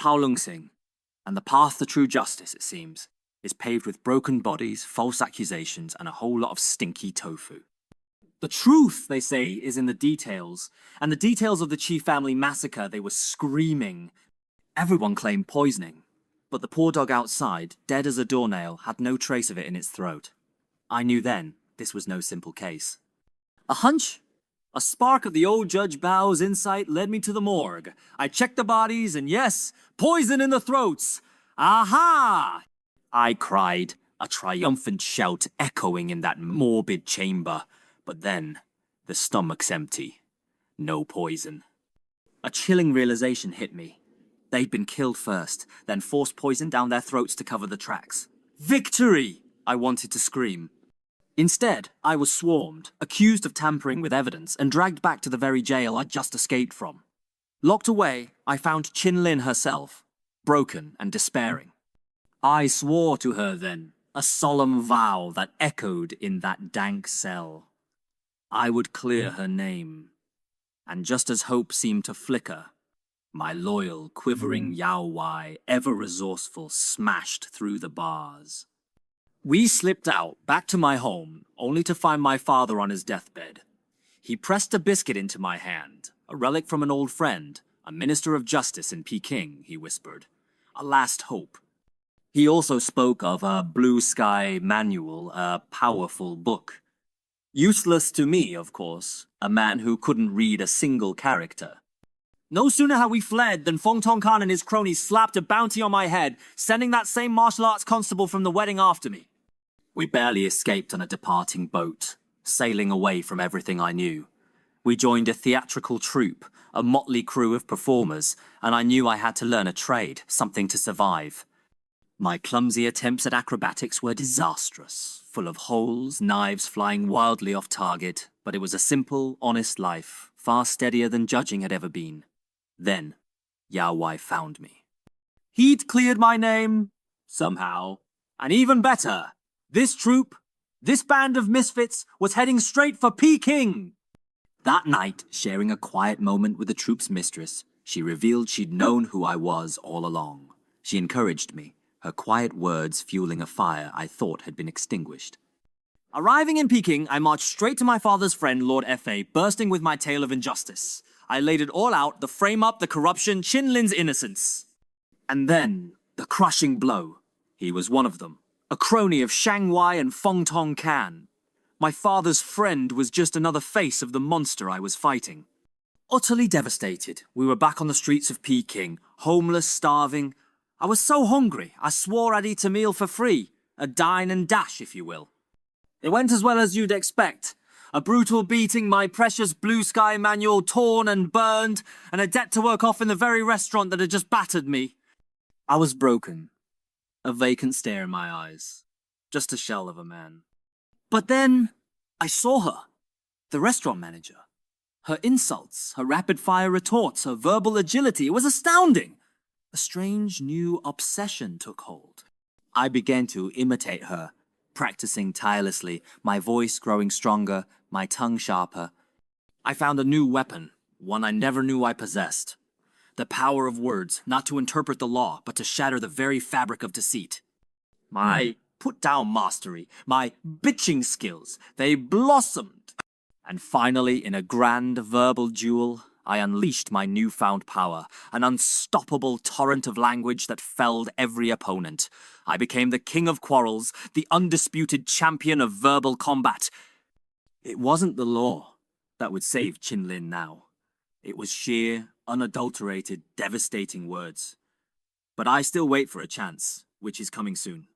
Pao Lung Sing, and the path to true justice, it seems, is paved with broken bodies, false accusations, and a whole lot of stinky tofu. The truth, they say, is in the details, and the details of the Chi family massacre, they were screaming. Everyone claimed poisoning, but the poor dog outside, dead as a doornail, had no trace of it in its throat. I knew then this was no simple case. A hunch? A spark of the old Judge Bao's insight led me to the morgue. I checked the bodies, and yes, poison in the throats! Aha! I cried, a triumphant shout echoing in that morbid chamber. But then, the stomach's empty. No poison. A chilling realization hit me. They'd been killed first, then forced poison down their throats to cover the tracks. Victory! I wanted to scream. Instead, I was swarmed, accused of tampering with evidence, and dragged back to the very jail I'd just escaped from. Locked away, I found Chin Lin herself, broken and despairing. I swore to her then, a solemn vow that echoed in that dank cell. I would clear her name, and just as hope seemed to flicker, my loyal, quivering Yao Wai, ever resourceful, smashed through the bars. We slipped out, back to my home, only to find my father on his deathbed. He pressed a biscuit into my hand, a relic from an old friend, a minister of justice in Peking, he whispered. A last hope. He also spoke of a blue sky manual, a powerful book. Useless to me, of course, a man who couldn't read a single character. No sooner had we fled than Feng Tong Khan and his cronies slapped a bounty on my head, sending that same martial arts constable from the wedding after me. We barely escaped on a departing boat, sailing away from everything I knew. We joined a theatrical troupe, a motley crew of performers, and I knew I had to learn a trade, something to survive. My clumsy attempts at acrobatics were disastrous, full of holes, knives flying wildly off target, but it was a simple, honest life, far steadier than judging had ever been. Then, Yao Wai found me. He'd cleared my name, somehow, and even better, this troupe, this band of misfits, was heading straight for Peking. That night, sharing a quiet moment with the troupe's mistress, she revealed she'd known who I was all along. She encouraged me, her quiet words fueling a fire I thought had been extinguished. Arriving in Peking, I marched straight to my father's friend, Lord F.A., bursting with my tale of injustice. I laid it all out, the frame-up, the corruption, Chin Lin's innocence. And then, the crushing blow. He was one of them. A crony of Shang Wai and Feng Tong Khan. My father's friend was just another face of the monster I was fighting. Utterly devastated, we were back on the streets of Peking, homeless, starving. I was so hungry, I swore I'd eat a meal for free. A dine and dash, if you will. It went as well as you'd expect. A brutal beating, my precious blue sky manual torn and burned, and a debt to work off in the very restaurant that had just battered me. I was broken. A vacant stare in my eyes. Just a shell of a man. But then, I saw her. The restaurant manager. Her insults, her rapid-fire retorts, her verbal agility, it was astounding. A strange new obsession took hold. I began to imitate her, practicing tirelessly, my voice growing stronger, my tongue sharper. I found a new weapon, one I never knew I possessed. The power of words, not to interpret the law, but to shatter the very fabric of deceit. My put-down mastery, my bitching skills, they blossomed. And finally, in a grand verbal duel, I unleashed my newfound power, an unstoppable torrent of language that felled every opponent. I became the King of Quarrels, the undisputed champion of verbal combat. It wasn't the law that would save Chin Lin now. It was sheer, unadulterated, devastating words. But I still wait for a chance, which is coming soon.